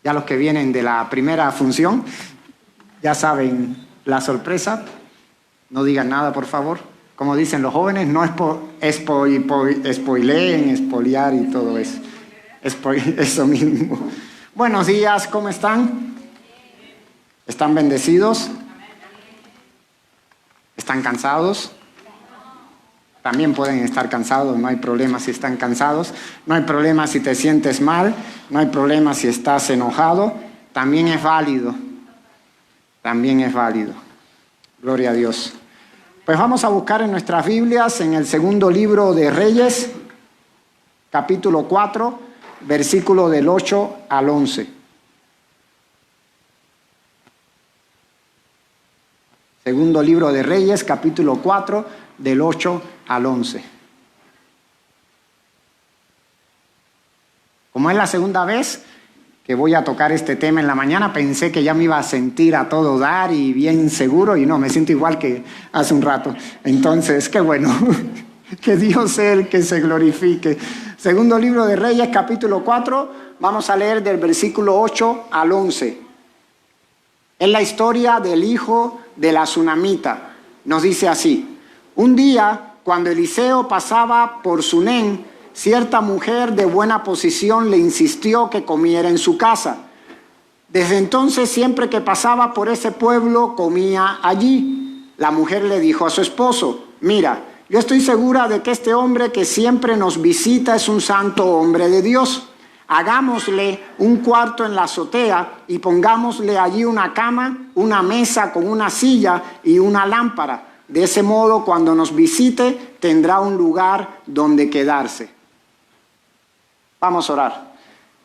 Ya los que vienen de la primera función ya saben la sorpresa. No digan nada, por favor. Como dicen los jóvenes, no spoileen, espoliar y todo eso. Eso mismo. Buenos días, ¿cómo están? ¿Están bendecidos? ¿Están cansados? También pueden estar cansados, no hay problema si están cansados. No hay problema si te sientes mal, no hay problema si estás enojado. También es válido. También es válido. Gloria a Dios. Pues vamos a buscar en nuestras Biblias, en el segundo libro de Reyes, capítulo 4, versículo del 8 al 11. Segundo libro de Reyes, capítulo 4, del 8 al 11. Como es la segunda vez que voy a tocar este tema en la mañana, pensé que ya me iba a sentir a todo dar y bien seguro, y no, me siento igual que hace un rato. Entonces, qué bueno, que Dios sea el que se glorifique. Segundo libro de Reyes, capítulo 4, vamos a leer del versículo 8 al 11. Es la historia del hijo de la tsunamita. Nos dice así: un día, cuando Eliseo pasaba por Sunén, cierta mujer de buena posición le insistió que comiera en su casa. Desde entonces, siempre que pasaba por ese pueblo, comía allí. La mujer le dijo a su esposo: mira, yo estoy segura de que este hombre que siempre nos visita es un santo hombre de Dios. Hagámosle un cuarto en la azotea y pongámosle allí una cama, una mesa con una silla y una lámpara. De ese modo, cuando nos visite, tendrá un lugar donde quedarse. Vamos a orar.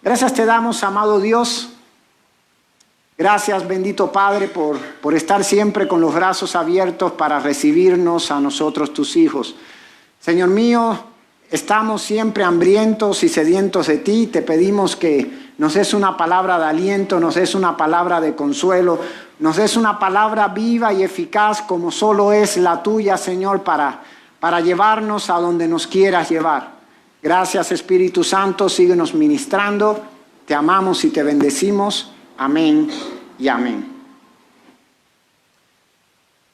Gracias te damos, amado Dios. Gracias, bendito Padre, por estar siempre con los brazos abiertos para recibirnos a nosotros, tus hijos. Señor mío, estamos siempre hambrientos y sedientos de ti. Te pedimos que nos des una palabra de aliento, nos des una palabra de consuelo, nos des una palabra viva y eficaz como solo es la tuya, Señor, para llevarnos a donde nos quieras llevar. Gracias, Espíritu Santo, síguenos ministrando. Te amamos y te bendecimos. Amén y amén.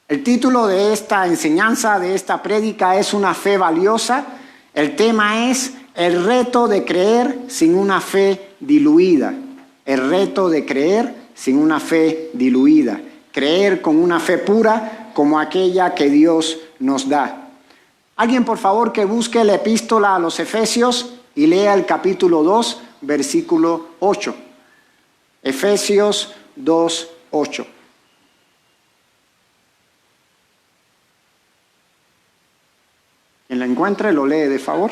El título de esta enseñanza, de esta prédica, es Una fe valiosa. El tema es el reto de creer sin una fe diluida. El reto de creer sin una fe diluida. Creer con una fe pura como aquella que Dios nos da. Alguien, por favor, que busque la epístola a los Efesios y lea el capítulo 2, versículo 8. Efesios 2, 8. Quien la encuentre, lo lee de favor.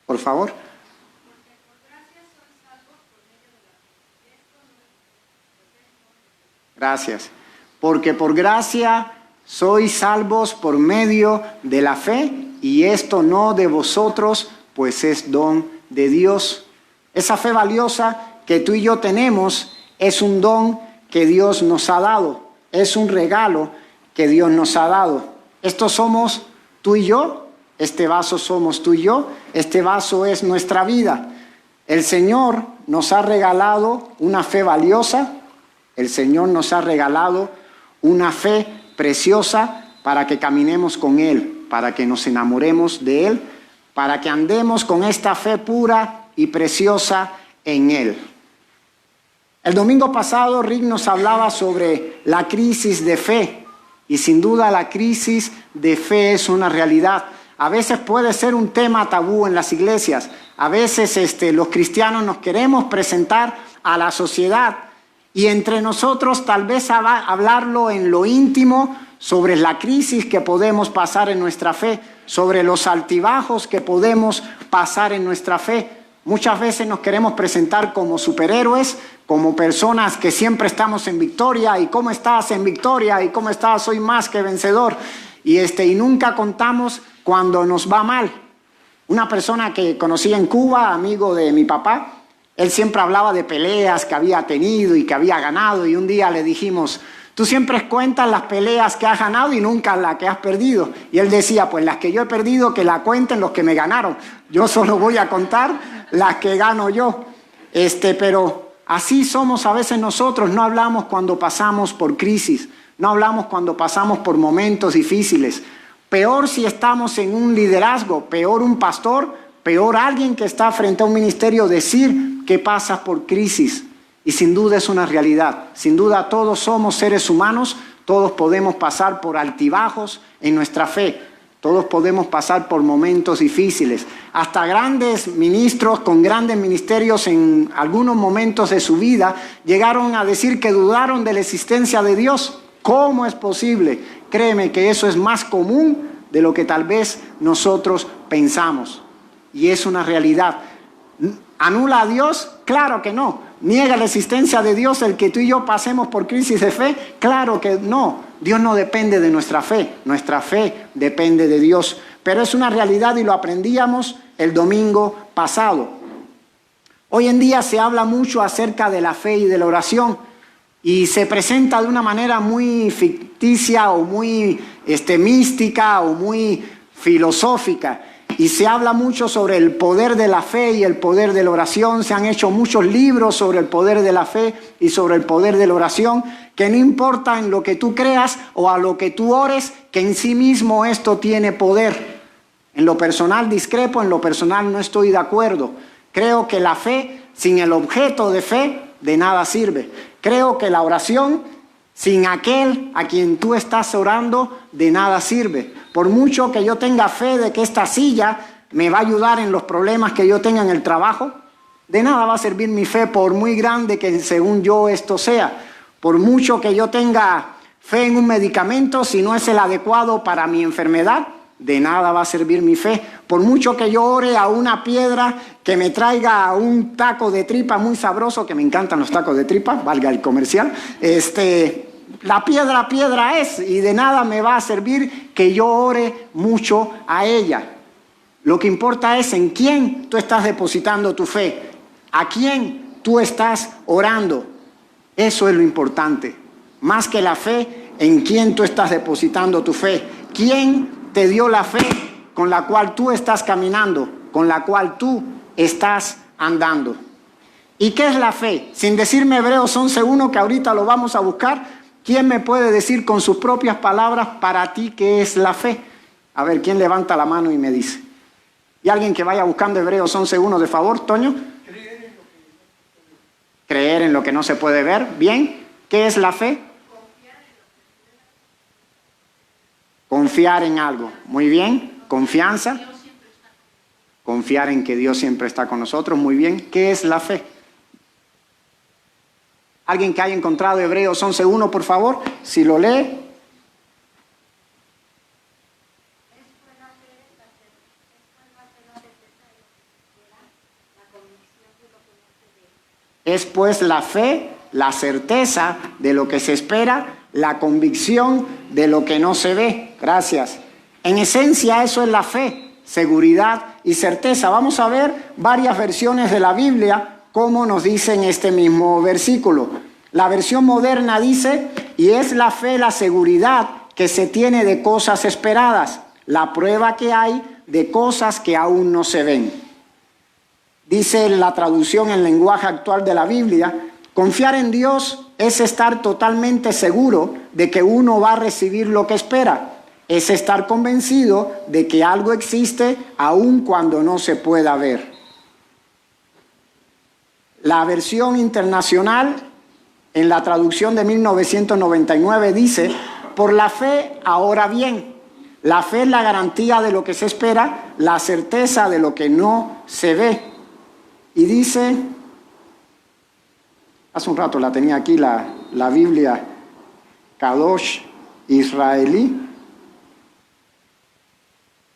Por favor. Gracias. Porque por gracia sois salvos por medio de la fe, y esto no de vosotros, pues es don de Dios. Esa fe valiosa que tú y yo tenemos es un don que Dios nos ha dado, es un regalo que Dios nos ha dado. Estos somos tú y yo, este vaso somos tú y yo, este vaso es nuestra vida. El Señor nos ha regalado una fe valiosa, el Señor nos ha regalado una fe preciosa para que caminemos con Él, para que nos enamoremos de Él, para que andemos con esta fe pura y preciosa en Él. El domingo pasado Rick nos hablaba sobre la crisis de fe, y sin duda la crisis de fe es una realidad. A veces puede ser un tema tabú en las iglesias. A veces los cristianos nos queremos presentar a la sociedad y entre nosotros tal vez hablarlo en lo íntimo sobre la crisis que podemos pasar en nuestra fe, sobre los altibajos que podemos pasar en nuestra fe. Muchas veces nos queremos presentar como superhéroes, como personas que siempre estamos en victoria. ¿Y cómo estás en victoria? ¿Y cómo estás? Soy más que vencedor. Y nunca contamos cuando nos va mal. Una persona que conocí en Cuba, amigo de mi papá, Él siempre hablaba de peleas que había tenido y que había ganado, y un día le dijimos, tú siempre cuentas las peleas que has ganado y nunca las que has perdido. Y él decía, pues las que yo he perdido que la cuenten los que me ganaron. Yo solo voy a contar las que gano yo. Pero así somos a veces nosotros, no hablamos cuando pasamos por crisis, no hablamos cuando pasamos por momentos difíciles. Peor si estamos en un liderazgo, peor un pastor, peor alguien que está frente a un ministerio decir que pasas por crisis. Y sin duda es una realidad. Sin duda todos somos seres humanos, todos podemos pasar por altibajos en nuestra fe. Todos podemos pasar por momentos difíciles. Hasta grandes ministros con grandes ministerios en algunos momentos de su vida llegaron a decir que dudaron de la existencia de Dios. ¿Cómo es posible? Créeme que eso es más común de lo que tal vez nosotros pensamos. Y es una realidad. ¿Anula a Dios? Claro que no. ¿Niega la existencia de Dios el que tú y yo pasemos por crisis de fe? Claro que no. Dios no depende de nuestra fe depende de Dios. Pero es una realidad y lo aprendíamos el domingo pasado. Hoy en día se habla mucho acerca de la fe y de la oración y se presenta de una manera muy ficticia o muy mística o muy filosófica. Y se habla mucho sobre el poder de la fe y el poder de la oración. Se han hecho muchos libros sobre el poder de la fe y sobre el poder de la oración, que no importa en lo que tú creas o a lo que tú ores, que en sí mismo esto tiene poder. En lo personal discrepo, en lo personal no estoy de acuerdo. Creo que la fe, sin el objeto de fe, de nada sirve. Creo que la oración, sin aquel a quien tú estás orando, de nada sirve. Por mucho que yo tenga fe de que esta silla me va a ayudar en los problemas que yo tenga en el trabajo, de nada va a servir mi fe, por muy grande que según yo esto sea. Por mucho que yo tenga fe en un medicamento, si no es el adecuado para mi enfermedad, de nada va a servir mi fe. Por mucho que yo ore a una piedra que me traiga un taco de tripa muy sabroso, que me encantan los tacos de tripa, valga el comercial, la piedra es, y de nada me va a servir que yo ore mucho a ella. Lo que importa es en quién tú estás depositando tu fe, a quién tú estás orando. Eso es lo importante. Más que la fe, en quién tú estás depositando tu fe. ¿Quién te dio la fe con la cual tú estás caminando, con la cual tú estás andando? ¿Y qué es la fe? Sin decirme Hebreos 11:1, que ahorita lo vamos a buscar, ¿quién me puede decir con sus propias palabras para ti qué es la fe? A ver, ¿quién levanta la mano y me dice? ¿Y alguien que vaya buscando Hebreos 11:1, de favor, Toño? Creer en lo que no se puede ver. Bien. ¿Qué es la fe? Confiar en algo. Muy bien. Confianza. Confiar en que Dios siempre está con nosotros. Muy bien. ¿Qué es la fe? Alguien que haya encontrado Hebreos 11:1, por favor, si lo lee. Es pues la fe, la certeza de lo que se espera, la convicción de lo que no se ve. Gracias. En esencia eso es la fe, seguridad y certeza. Vamos a ver varias versiones de la Biblia como nos dice en este mismo versículo. La versión moderna dice, y es la fe la seguridad que se tiene de cosas esperadas, la prueba que hay de cosas que aún no se ven. Dice la traducción en lenguaje actual de la Biblia, confiar en Dios es estar totalmente seguro de que uno va a recibir lo que espera. Es estar convencido de que algo existe aun cuando no se pueda ver. La versión internacional, en la traducción de 1999, dice, por la fe, ahora bien. La fe es la garantía de lo que se espera, la certeza de lo que no se ve. Y dice, hace un rato la tenía aquí, la Biblia Kadosh israelí.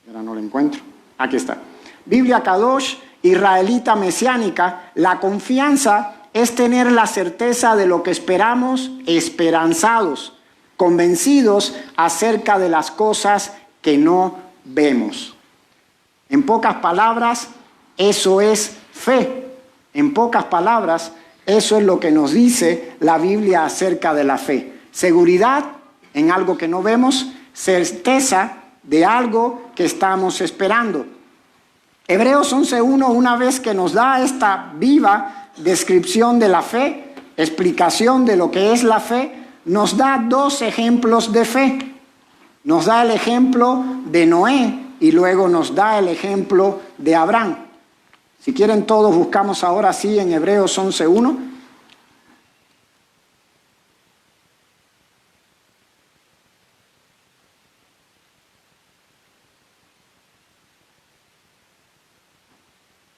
Ahora no la encuentro. Aquí está. Biblia Kadosh israelita mesiánica. La confianza es tener la certeza de lo que esperamos, esperanzados, convencidos acerca de las cosas que no vemos. En pocas palabras, eso es fe. En pocas palabras, eso es lo que nos dice la Biblia acerca de la fe. Seguridad en algo que no vemos, certeza de algo que estamos esperando. Hebreos 11:1, una vez que nos da esta viva descripción de la fe, explicación de lo que es la fe, nos da dos ejemplos de fe. Nos da el ejemplo de Noé y luego nos da el ejemplo de Abraham. Si quieren todos buscamos ahora sí en Hebreos 11:1.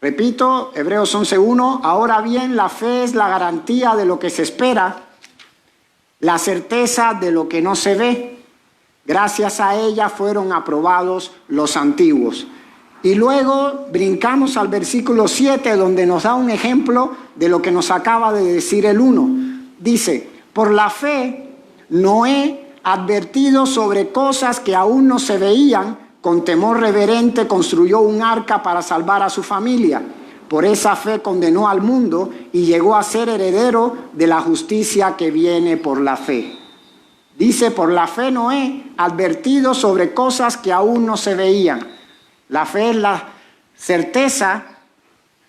Repito, Hebreos 11:1, ahora bien, la fe es la garantía de lo que se espera, la certeza de lo que no se ve. Gracias a ella fueron aprobados los antiguos. Y luego brincamos al versículo 7, donde nos da un ejemplo de lo que nos acaba de decir el 1. Dice, por la fe, Noé, advertido sobre cosas que aún no se veían, con temor reverente construyó un arca para salvar a su familia. Por esa fe condenó al mundo y llegó a ser heredero de la justicia que viene por la fe. Dice, por la fe Noé, advertido sobre cosas que aún no se veían. La fe es la certeza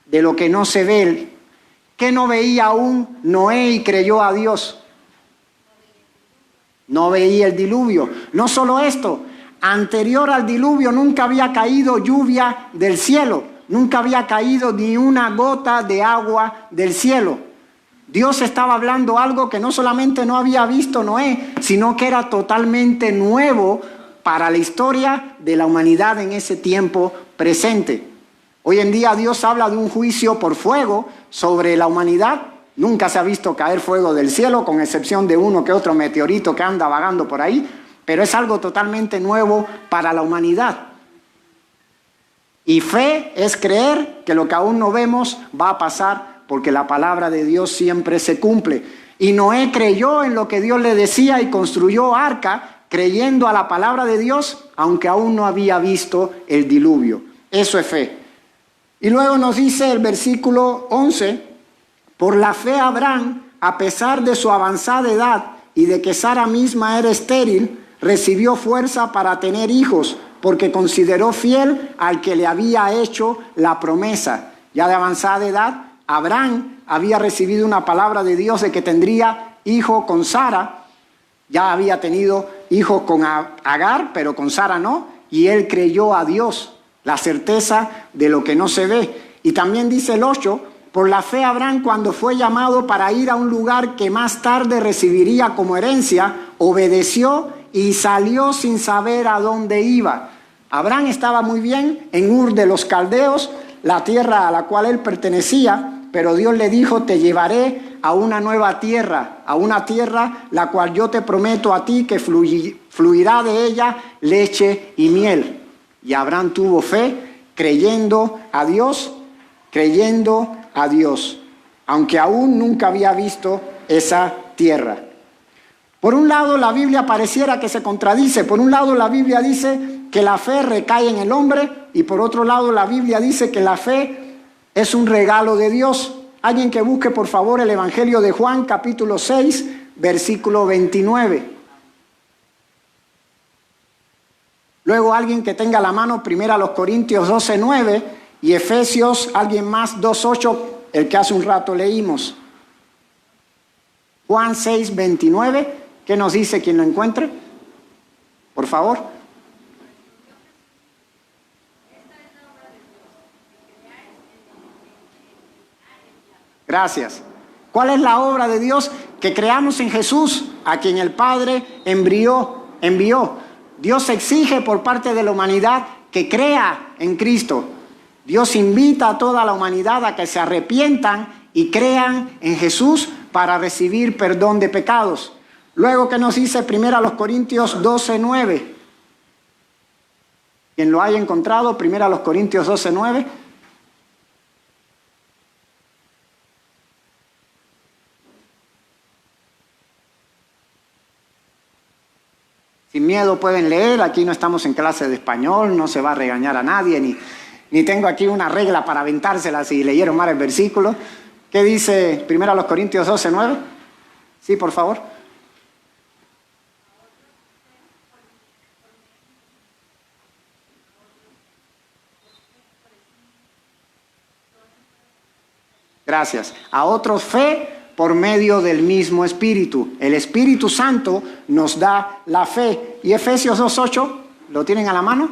de lo que no se ve. ¿Qué no veía aún Noé y creyó a Dios? No veía el diluvio. No solo esto, anterior al diluvio nunca había caído lluvia del cielo, nunca había caído ni una gota de agua del cielo. Dios estaba hablando algo que no solamente no había visto Noé, sino que era totalmente nuevo para la historia de la humanidad en ese tiempo presente. Hoy en día Dios habla de un juicio por fuego sobre la humanidad. Nunca se ha visto caer fuego del cielo, con excepción de uno que otro meteorito que anda vagando por ahí, pero es algo totalmente nuevo para la humanidad. Y fe es creer que lo que aún no vemos va a pasar, porque la palabra de Dios siempre se cumple. Y Noé creyó en lo que Dios le decía y construyó arca, creyendo a la palabra de Dios, aunque aún no había visto el diluvio. Eso es fe. Y luego nos dice el versículo 11, por la fe Abraham, a pesar de su avanzada edad y de que Sara misma era estéril, recibió fuerza para tener hijos, porque consideró fiel al que le había hecho la promesa. Ya de avanzada edad, Abraham había recibido una palabra de Dios de que tendría hijo con Sara. Ya había tenido hijos con Agar, pero con Sara no, y él creyó a Dios, la certeza de lo que no se ve. Y también dice el 8, por la fe Abraham, cuando fue llamado para ir a un lugar que más tarde recibiría como herencia, obedeció y salió sin saber a dónde iba. Abraham estaba muy bien en Ur de los Caldeos, la tierra a la cual él pertenecía, pero Dios le dijo, te llevaré a una nueva tierra, a una tierra la cual yo te prometo a ti que fluirá de ella leche y miel. Y Abraham tuvo fe, creyendo a Dios, aunque aún nunca había visto esa tierra. Por un lado, la Biblia pareciera que se contradice. Por un lado, la Biblia dice que la fe recae en el hombre, y por otro lado, la Biblia dice que la fe es un regalo de Dios. Alguien que busque, por favor, el Evangelio de Juan, capítulo 6, versículo 29. Luego, alguien que tenga a la mano, 1 Corintios 12, 9, y Efesios, alguien más, 2, 8, el que hace un rato leímos. Juan 6, 29, ¿qué nos dice quien lo encuentre? Por favor. Gracias. ¿Cuál es la obra de Dios? Que creamos en Jesús, a quien el Padre envió. Dios exige por parte de la humanidad que crea en Cristo. Dios invita a toda la humanidad a que se arrepientan y crean en Jesús para recibir perdón de pecados. Luego, ¿qué nos dice 1 Corintios 12, 9? Quien lo haya encontrado, 1 Corintios 12, 9. Sin miedo pueden leer, aquí no estamos en clase de español, no se va a regañar a nadie, ni tengo aquí una regla para aventársela si leyeron mal el versículo. ¿Qué dice 1 Corintios 12:9? Sí, por favor. Gracias. A otros fe por medio del mismo Espíritu. El Espíritu Santo nos da la fe. Y Efesios 2:8, ¿lo tienen a la mano?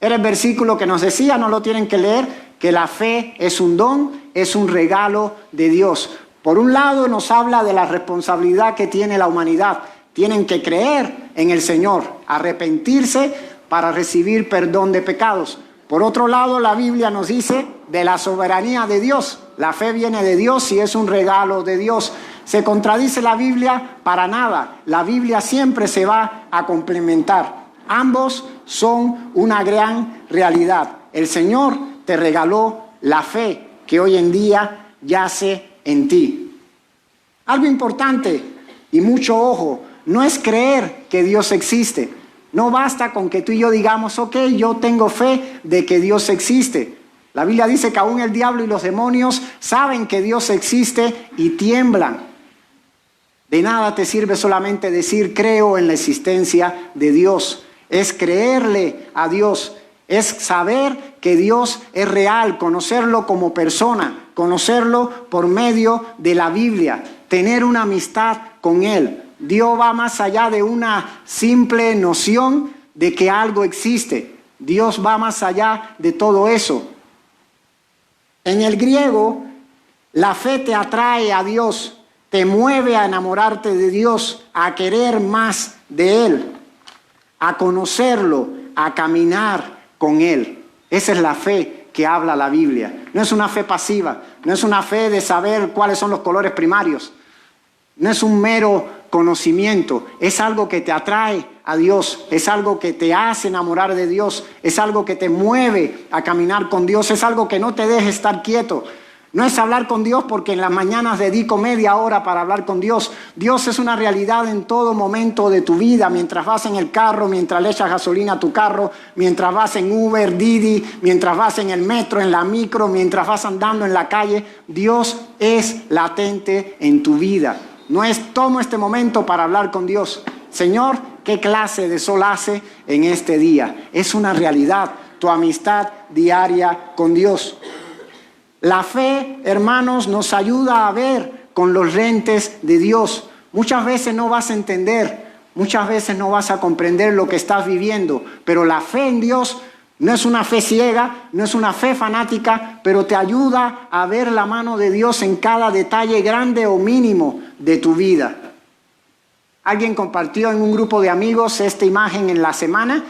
Era el versículo que nos decía, no lo tienen que leer, que la fe es un don, es un regalo de Dios. Por un lado nos habla de la responsabilidad que tiene la humanidad. Tienen que creer en el Señor, arrepentirse para recibir perdón de pecados. Por otro lado, la Biblia nos dice de la soberanía de Dios. La fe viene de Dios y es un regalo de Dios. ¿Se contradice la Biblia? Para nada. La Biblia siempre se va a complementar. Ambos son una gran realidad. El Señor te regaló la fe que hoy en día yace en ti. Algo importante y mucho ojo, no es creer que Dios existe. No basta con que tú y yo digamos, ok, yo tengo fe de que Dios existe. La Biblia dice que aún el diablo y los demonios saben que Dios existe y tiemblan. De nada te sirve solamente decir creo en la existencia de Dios. Es creerle a Dios, es saber que Dios es real, conocerlo como persona, conocerlo por medio de la Biblia, tener una amistad con Él. Dios va más allá de una simple noción de que algo existe. Dios va más allá de todo eso. En el griego, la fe te atrae a Dios, te mueve a enamorarte de Dios, a querer más de Él, a conocerlo, a caminar con Él. Esa es la fe que habla la Biblia. No es una fe pasiva, no es una fe de saber cuáles son los colores primarios. No es un mero conocimiento, es algo que te atrae a Dios, es algo que te hace enamorar de Dios, es algo que te mueve a caminar con Dios, es algo que no te deja estar quieto. No es hablar con Dios porque en las mañanas dedico media hora para hablar con Dios. Dios es una realidad en todo momento de tu vida, mientras vas en el carro, mientras le echas gasolina a tu carro, mientras vas en Uber, Didi, mientras vas en el metro, en la micro, mientras vas andando en la calle. Dios es latente en tu vida. No es tomo este momento para hablar con Dios. Señor, ¿qué clase de sol hace en este día? Es una realidad, tu amistad diaria con Dios. La fe, hermanos, nos ayuda a ver con los lentes de Dios. Muchas veces no vas a entender, muchas veces no vas a comprender lo que estás viviendo, pero la fe en Dios no es una fe ciega, no es una fe fanática, pero te ayuda a ver la mano de Dios en cada detalle grande o mínimo de tu vida. Alguien compartió en un grupo de amigos esta imagen en la semana.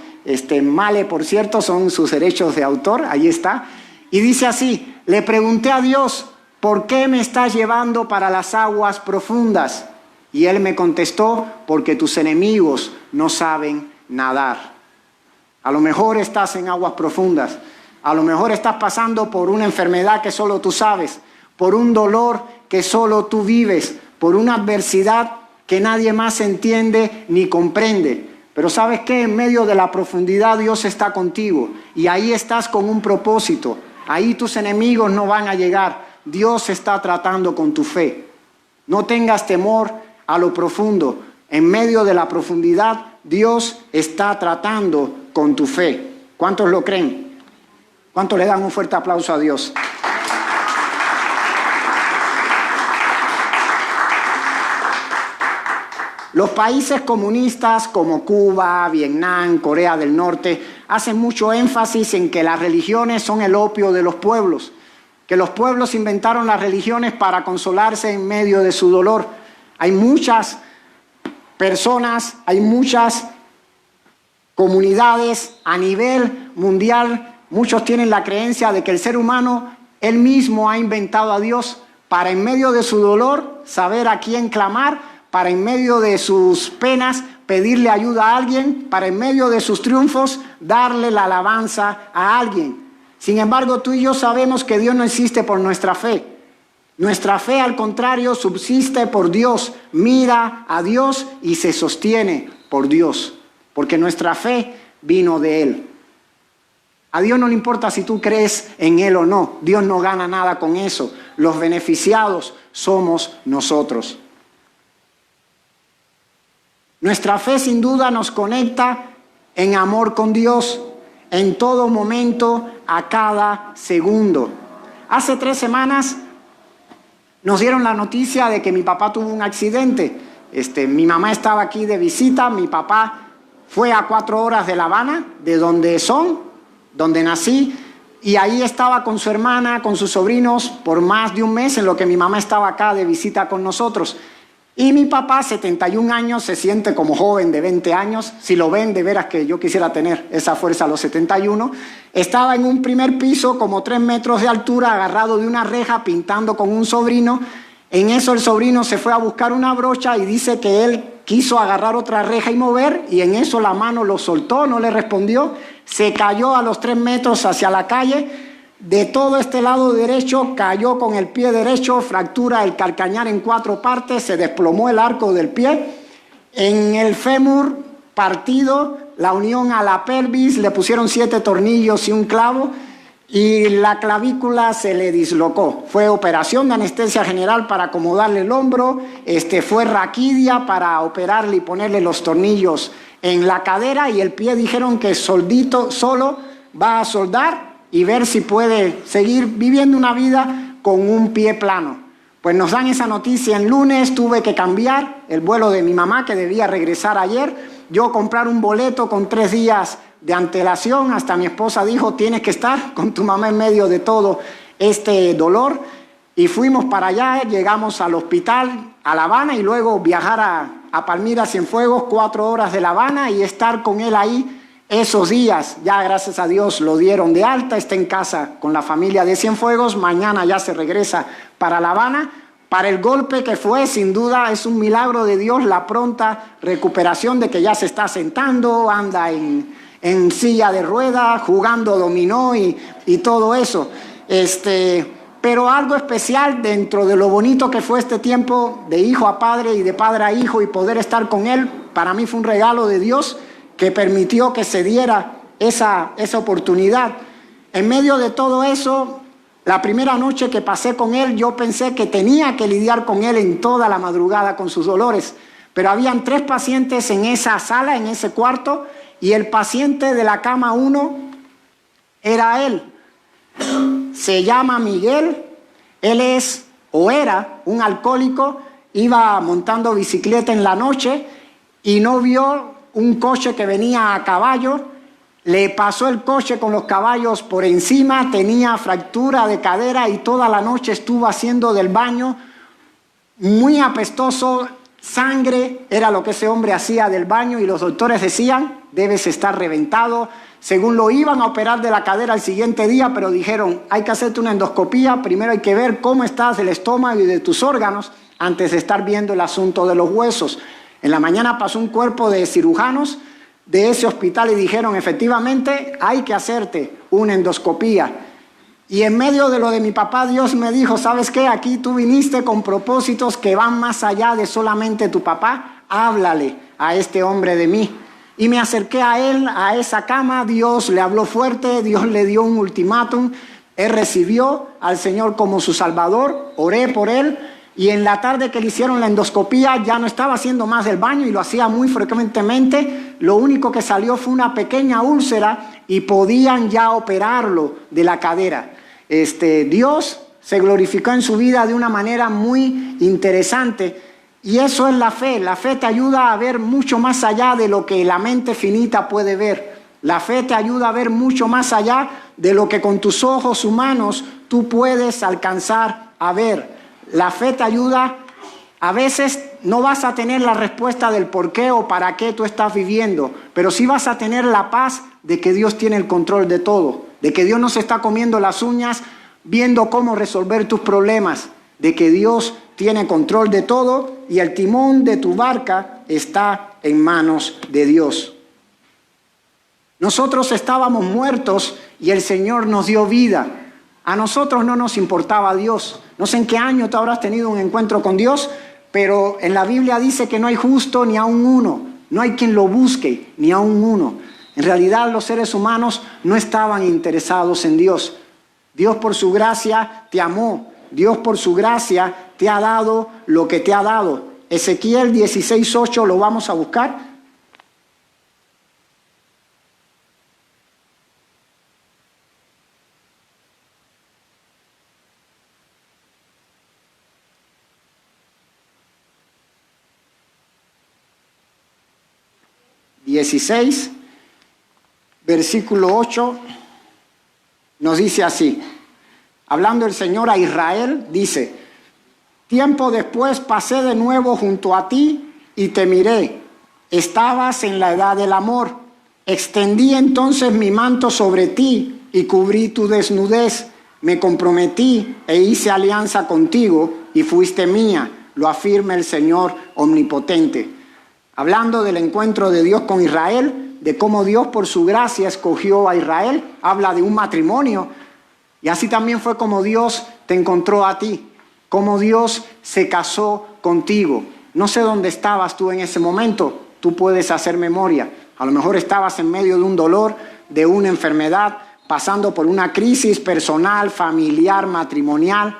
Male, por cierto, son sus derechos de autor, ahí está. Y dice así, le pregunté a Dios, ¿por qué me estás llevando para las aguas profundas? Y Él me contestó, porque tus enemigos no saben nadar. A lo mejor estás en aguas profundas, a lo mejor estás pasando por una enfermedad que solo tú sabes, por un dolor que solo tú vives, por una adversidad que nadie más entiende ni comprende. Pero ¿sabes qué? En medio de la profundidad Dios está contigo y ahí estás con un propósito. Ahí tus enemigos no van a llegar. Dios está tratando con tu fe. No tengas temor a lo profundo. En medio de la profundidad, Dios está tratando con tu fe. ¿Cuántos lo creen? ¿Cuántos le dan un fuerte aplauso a Dios? Los países comunistas como Cuba, Vietnam, Corea del Norte hacen mucho énfasis en que las religiones son el opio de los pueblos, que los pueblos inventaron las religiones para consolarse en medio de su dolor. Hay muchas personas, hay muchas comunidades a nivel mundial, muchos tienen la creencia de que el ser humano, él mismo ha inventado a Dios para en medio de su dolor saber a quién clamar, para en medio de sus penas pedirle ayuda a alguien, para en medio de sus triunfos darle la alabanza a alguien. Sin embargo, tú y yo sabemos que Dios no existe por nuestra fe. Nuestra fe, al contrario, subsiste por Dios, mira a Dios y se sostiene por Dios, porque nuestra fe vino de Él. A Dios no le importa si tú crees en Él o no. Dios no gana nada con eso. Los beneficiados somos nosotros. Nuestra fe sin duda nos conecta en amor con Dios en todo momento, a cada segundo. Hace 3 semanas nos dieron la noticia de que mi papá tuvo un accidente. Mi mamá estaba aquí de visita, mi papá fue a 4 horas de La Habana, de donde nací, y ahí estaba con su hermana, con sus sobrinos, por más de un mes, en lo que mi mamá estaba acá de visita con nosotros. Y mi papá, 71 años, se siente como joven de 20 años. Si lo ven, de veras que yo quisiera tener esa fuerza a los 71. Estaba en un primer piso, como 3 metros de altura, agarrado de una reja, pintando con un sobrino. En eso el sobrino se fue a buscar una brocha y dice que él quiso agarrar otra reja y mover, y en eso la mano lo soltó, no le respondió. Se cayó a los 3 metros hacia la calle. De todo este lado derecho cayó con el pie derecho, fractura el calcañar en 4 partes, se desplomó el arco del pie. En el fémur partido, la unión a la pelvis, le pusieron 7 tornillos y un clavo, y la clavícula se le dislocó. Fue operación de anestesia general para acomodarle el hombro, fue raquidia para operarle y ponerle los tornillos en la cadera, y el pie dijeron que soldito solo va a soldar y ver si puede seguir viviendo una vida con un pie plano. Pues nos dan esa noticia en lunes. Tuve que cambiar el vuelo de mi mamá, que debía regresar ayer. Yo comprar un boleto con 3 días de antelación. Hasta mi esposa dijo, tienes que estar con tu mamá en medio de todo este dolor. Y fuimos para allá, llegamos al hospital, a La Habana, y luego viajar a Palmira, Cienfuegos, 4 horas de La Habana, y estar con él ahí esos días. Ya gracias a Dios lo dieron de alta, está en casa con la familia de Cienfuegos. Mañana ya se regresa para La Habana. Para el golpe que fue, sin duda es un milagro de Dios la pronta recuperación, de que ya se está sentando, anda en silla de ruedas, jugando dominó y todo eso. Pero algo especial dentro de lo bonito que fue este tiempo de hijo a padre y de padre a hijo, y poder estar con él, para mí fue un regalo de Dios que permitió que se diera esa oportunidad. En medio de todo eso, la primera noche que pasé con él, yo pensé que tenía que lidiar con él en toda la madrugada con sus dolores. Pero habían 3 pacientes en esa sala, en ese cuarto, y el paciente de la cama 1 era él. Se llama Miguel. Él es o era un alcohólico, iba montando bicicleta en la noche y no vio un coche que venía a caballo, le pasó el coche con los caballos por encima, tenía fractura de cadera, y toda la noche estuvo haciendo del baño, muy apestoso, sangre, era lo que ese hombre hacía del baño, y los doctores decían, debes estar reventado. Según lo iban a operar de la cadera el siguiente día, pero dijeron, hay que hacerte una endoscopía, primero hay que ver cómo estás del estómago y de tus órganos, antes de estar viendo el asunto de los huesos. En la mañana pasó un cuerpo de cirujanos de ese hospital y dijeron, efectivamente, hay que hacerte una endoscopía. Y en medio de lo de mi papá, Dios me dijo, ¿sabes qué? Aquí tú viniste con propósitos que van más allá de solamente tu papá. Háblale a este hombre de mí. Y me acerqué a él, a esa cama. Dios le habló fuerte, Dios le dio un ultimátum. Él recibió al Señor como su Salvador, oré por él. Y en la tarde que le hicieron la endoscopía, ya no estaba haciendo más el baño y lo hacía muy frecuentemente. Lo único que salió fue una pequeña úlcera y podían ya operarlo de la cadera. Dios se glorificó en su vida de una manera muy interesante, y eso es la fe. La fe te ayuda a ver mucho más allá de lo que la mente finita puede ver. La fe te ayuda a ver mucho más allá de lo que con tus ojos humanos tú puedes alcanzar a ver. La fe te ayuda, a veces no vas a tener la respuesta del por qué o para qué tú estás viviendo, pero sí vas a tener la paz de que Dios tiene el control de todo, de que Dios no se está comiendo las uñas viendo cómo resolver tus problemas, de que Dios tiene control de todo y el timón de tu barca está en manos de Dios. Nosotros estábamos muertos y el Señor nos dio vida. A nosotros no nos importaba Dios. No sé en qué año tú habrás tenido un encuentro con Dios, pero en la Biblia dice que no hay justo ni aun uno. No hay quien lo busque, ni aun uno. En realidad los seres humanos no estaban interesados en Dios. Dios por su gracia te amó. Dios por su gracia te ha dado lo que te ha dado. Ezequiel 16:8 lo vamos a buscar. Versículo 8, nos dice así, hablando el Señor a Israel, dice: tiempo después pasé de nuevo junto a ti y te miré. Estabas en la edad del amor. Extendí entonces mi manto sobre ti y cubrí tu desnudez. Me comprometí e hice alianza contigo y fuiste mía, lo afirma el Señor omnipotente. Hablando del encuentro de Dios con Israel, de cómo Dios por su gracia escogió a Israel, habla de un matrimonio. Y así también fue como Dios te encontró a ti, como Dios se casó contigo. No sé dónde estabas tú en ese momento, tú puedes hacer memoria. A lo mejor estabas en medio de un dolor, de una enfermedad, pasando por una crisis personal, familiar, matrimonial,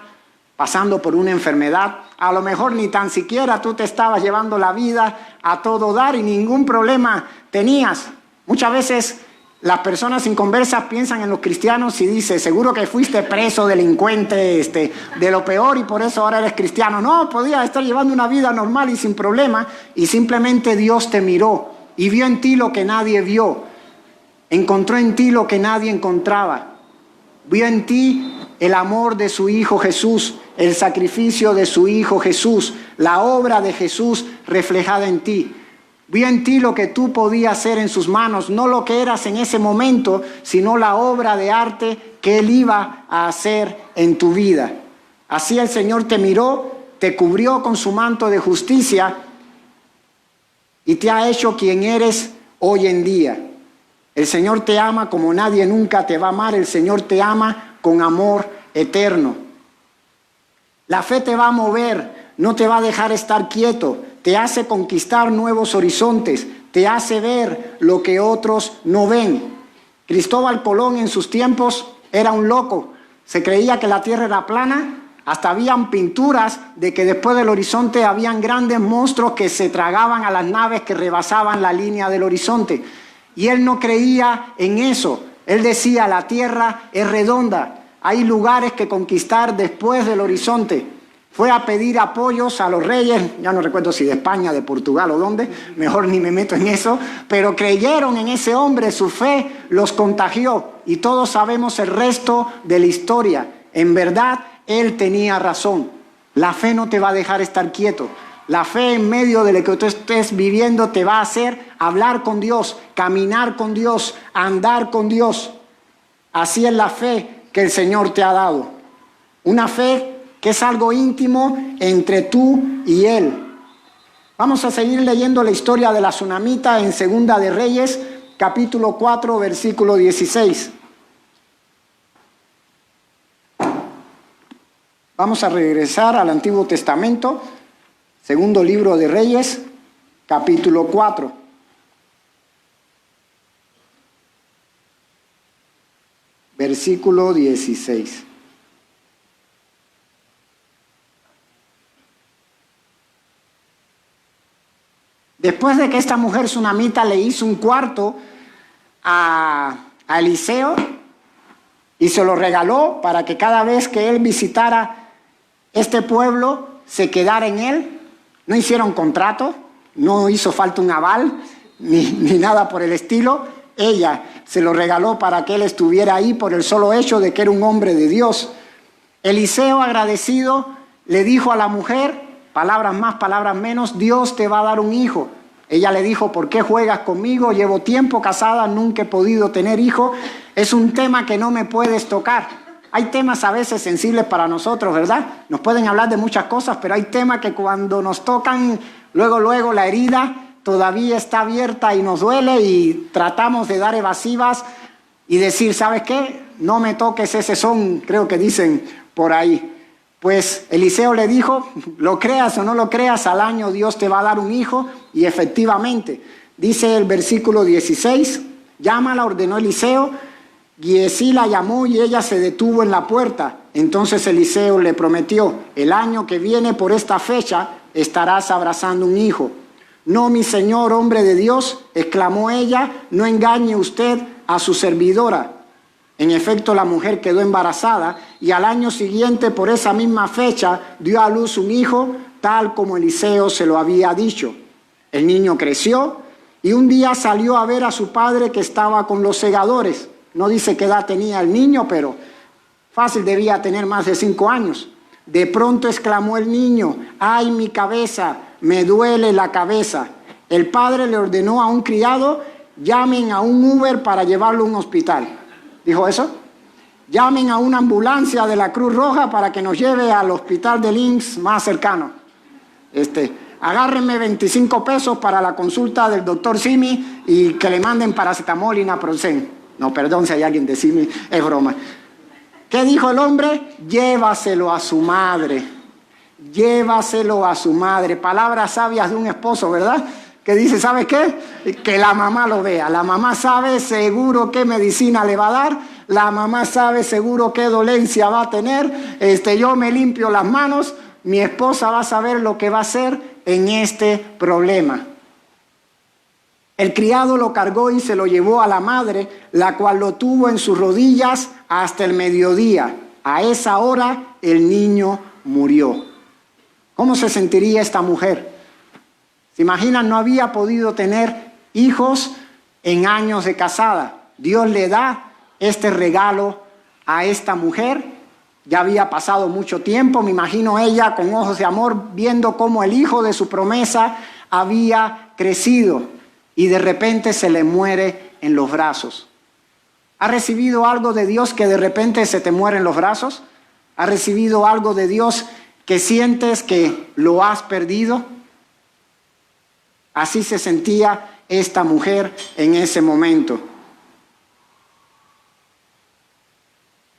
pasando por una enfermedad. A lo mejor ni tan siquiera tú te estabas llevando la vida a todo dar y ningún problema tenías. Muchas veces las personas inconversas piensan en los cristianos y dicen: seguro que fuiste preso, delincuente, de lo peor y por eso ahora eres cristiano. No, podías estar llevando una vida normal y sin problema y simplemente Dios te miró y vio en ti lo que nadie vio. Encontró en ti lo que nadie encontraba. Vio en ti el amor de su Hijo Jesús, el sacrificio de su Hijo Jesús, la obra de Jesús reflejada en ti. Vio en ti lo que tú podías hacer en sus manos, no lo que eras en ese momento, sino la obra de arte que Él iba a hacer en tu vida. Así el Señor te miró, te cubrió con su manto de justicia y te ha hecho quien eres hoy en día. El Señor te ama como nadie nunca te va a amar. El Señor te ama con amor eterno. La fe te va a mover, no te va a dejar estar quieto. Te hace conquistar nuevos horizontes, te hace ver lo que otros no ven. Cristóbal Colón en sus tiempos era un loco. Se creía que la tierra era plana. Hasta habían pinturas de que después del horizonte habían grandes monstruos que se tragaban a las naves que rebasaban la línea del horizonte. Y él no creía en eso. Él decía: la tierra es redonda. Hay lugares que conquistar después del horizonte. Fue a pedir apoyos a los reyes, ya no recuerdo si de España, de Portugal o dónde, mejor ni me meto en eso, pero creyeron en ese hombre, su fe los contagió y todos sabemos el resto de la historia. En verdad, él tenía razón. La fe no te va a dejar estar quieto. La fe en medio de lo que tú estés viviendo te va a hacer hablar con Dios, caminar con Dios, andar con Dios. Así es la fe que el Señor te ha dado. Una fe que es algo íntimo entre tú y Él. Vamos a seguir leyendo la historia de la tsunamita en Segunda de Reyes, capítulo 4, versículo 16. Vamos a regresar al Antiguo Testamento, segundo libro de Reyes, capítulo 4. Versículo 16. Después de que esta mujer tsunamita le hizo un cuarto a Eliseo y se lo regaló para que cada vez que él visitara este pueblo se quedara en él, no hicieron contrato, no hizo falta un aval ni nada por el estilo. Ella se lo regaló para que él estuviera ahí por el solo hecho de que era un hombre de Dios. Eliseo, agradecido, le dijo a la mujer: palabras más, palabras menos, Dios te va a dar un hijo. Ella le dijo: ¿por qué juegas conmigo? Llevo tiempo casada, nunca he podido tener hijo. Es un tema que no me puedes tocar. Hay temas a veces sensibles para nosotros, ¿verdad? Nos pueden hablar de muchas cosas, pero hay temas que cuando nos tocan, luego la herida todavía está abierta y nos duele y tratamos de dar evasivas y decir: ¿sabes qué? No me toques ese son, creo que dicen por ahí. Pues Eliseo le dijo: lo creas o no lo creas, al año Dios te va a dar un hijo. Y efectivamente, dice el versículo 16, Llámala, ordenó Eliseo. Giezi la llamó y ella se detuvo en la puerta. Entonces Eliseo le prometió: el año que viene por esta fecha estarás abrazando un hijo. No, mi señor, hombre de Dios, exclamó ella, no engañe usted a su servidora. En efecto, la mujer quedó embarazada y al año siguiente, por esa misma fecha, dio a luz un hijo, tal como Eliseo se lo había dicho. El niño creció y un día salió a ver a su padre que estaba con los segadores. No dice qué edad tenía el niño, pero fácil debía tener más de 5 años. De pronto exclamó el niño: ¡ay, mi cabeza! Me duele la cabeza. El padre le ordenó a un criado: llamen a un Uber para llevarlo a un hospital. ¿Dijo eso? Llamen a una ambulancia de la Cruz Roja para que nos lleve al hospital del IMSS más cercano. Agárrenme 25 pesos para la consulta del doctor Simi y que le manden paracetamol y naproxen. No, perdón si hay alguien de Simi, es broma. ¿Qué dijo el hombre? Llévaselo a su madre. Llévaselo a su madre. Palabras sabias de un esposo, ¿verdad? Que dice, ¿sabe qué? Que la mamá lo vea. La mamá sabe seguro qué medicina le va a dar. La mamá sabe seguro qué dolencia va a tener. Yo me limpio las manos. Mi esposa va a saber lo que va a hacer en este problema. El criado lo cargó y se lo llevó a la madre, la cual lo tuvo en sus rodillas hasta el mediodía. A esa hora el niño murió. ¿Cómo se sentiría esta mujer? ¿Se imaginan? No había podido tener hijos en años de casada. Dios le da este regalo a esta mujer. Ya había pasado mucho tiempo, me imagino ella con ojos de amor viendo cómo el hijo de su promesa había crecido y de repente se le muere en los brazos. ¿Has recibido algo de Dios que de repente se te muere en los brazos? ¿Has recibido algo de Dios que sientes que lo has perdido? Así se sentía esta mujer en ese momento.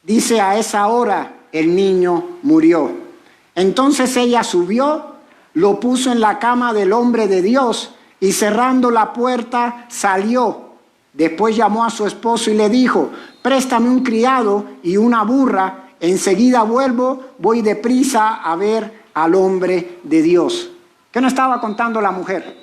Dice, a esa hora el niño murió. Entonces ella subió, lo puso en la cama del hombre de Dios y cerrando la puerta salió. Después llamó a su esposo y le dijo: préstame un criado y una burra, enseguida vuelvo, voy deprisa a ver al hombre de Dios. ¿Qué no estaba contando la mujer?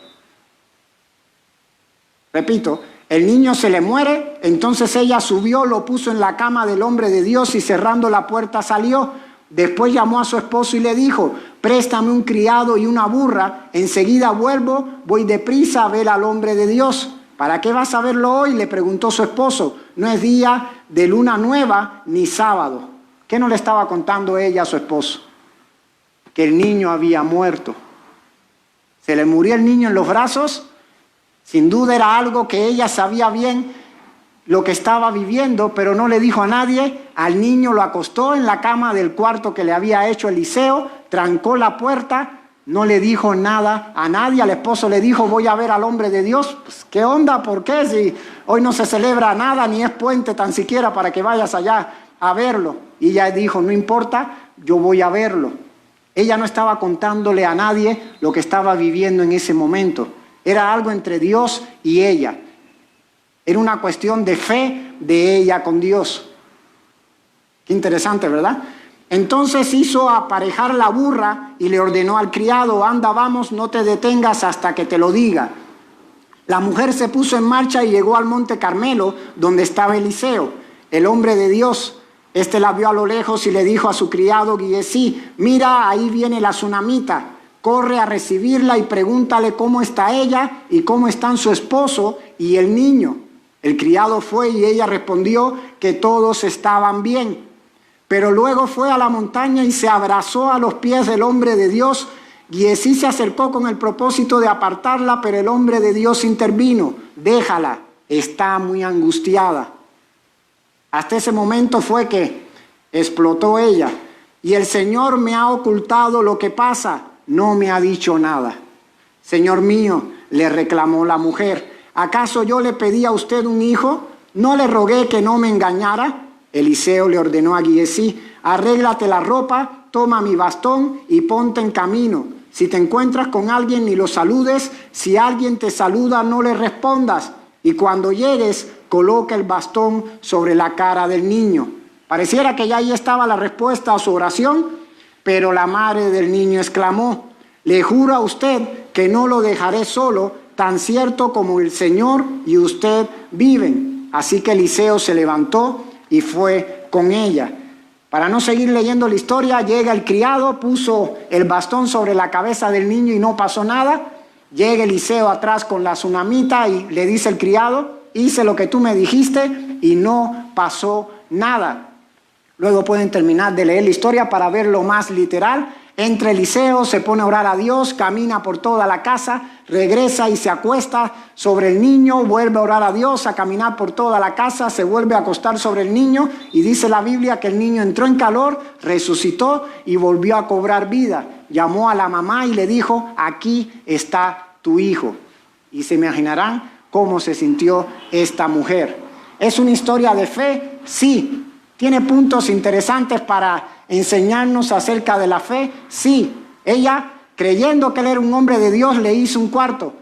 Repito, el niño se le muere, entonces ella subió, lo puso en la cama del hombre de Dios y cerrando la puerta salió. Después llamó a su esposo y le dijo: préstame un criado y una burra, enseguida vuelvo, voy deprisa a ver al hombre de Dios. ¿Para qué vas a verlo hoy?, le preguntó su esposo. No es día de luna nueva ni sábado. ¿Qué no le estaba contando ella a su esposo? Que el niño había muerto. Se le murió el niño en los brazos. Sin duda era algo que ella sabía bien lo que estaba viviendo, pero no le dijo a nadie. Al niño lo acostó en la cama del cuarto que le había hecho Eliseo, trancó la puerta, no le dijo nada a nadie. Al esposo le dijo: voy a ver al hombre de Dios. Pues, ¿qué onda? ¿Por qué? Si hoy no se celebra nada, ni es puente tan siquiera para que vayas allá a verlo. Y ella dijo: no importa, yo voy a verlo. Ella no estaba contándole a nadie lo que estaba viviendo en ese momento. Era algo entre Dios y ella. Era una cuestión de fe de ella con Dios. Qué interesante, ¿verdad? Entonces hizo aparejar la burra y le ordenó al criado: anda, vamos, no te detengas hasta que te lo diga. La mujer se puso en marcha y llegó al monte Carmelo, donde estaba Eliseo, el hombre de Dios. La vio a lo lejos y le dijo a su criado Giezi: mira, ahí viene la tsunamita. Corre a recibirla y pregúntale cómo está ella y cómo están su esposo y el niño. El criado fue y ella respondió que todos estaban bien. Pero luego fue a la montaña y se abrazó a los pies del hombre de Dios. Giezi se acercó con el propósito de apartarla, pero el hombre de Dios intervino: déjala, está muy angustiada. Hasta ese momento fue que explotó ella: y el Señor me ha ocultado lo que pasa, no me ha dicho nada. Señor mío, le reclamó la mujer, ¿acaso yo le pedí a usted un hijo? ¿No le rogué que no me engañara? Eliseo le ordenó a Giezi: arréglate la ropa, toma mi bastón y ponte en camino. Si te encuentras con alguien, ni lo saludes. Si alguien te saluda, no le respondas. y cuando llegues, coloca el bastón sobre la cara del niño. Pareciera que ya ahí estaba la respuesta a su oración, pero la madre del niño exclamó: le juro a usted que no lo dejaré solo, tan cierto como el Señor y usted viven. Así que Eliseo se levantó y fue con ella. Para no seguir leyendo la historia, llega el criado, puso el bastón sobre la cabeza del niño y no pasó nada. Llega Eliseo atrás con la tsunamita y le dice el criado: hice lo que tú me dijiste y no pasó nada. Luego pueden terminar de leer la historia para verlo más literal. Entra Eliseo, se pone a orar a Dios, camina por toda la casa, regresa y se acuesta sobre el niño, vuelve a orar a Dios, a caminar por toda la casa, se vuelve a acostar sobre el niño y dice la Biblia que el niño entró en calor, resucitó y volvió a cobrar vida. Llamó a la mamá y le dijo: aquí está tu hijo. Y se imaginarán cómo se sintió esta mujer. ¿Es una historia de fe? Sí. ¿Tiene puntos interesantes para enseñarnos acerca de la fe? Sí. Ella, creyendo que él era un hombre de Dios, le hizo un cuarto.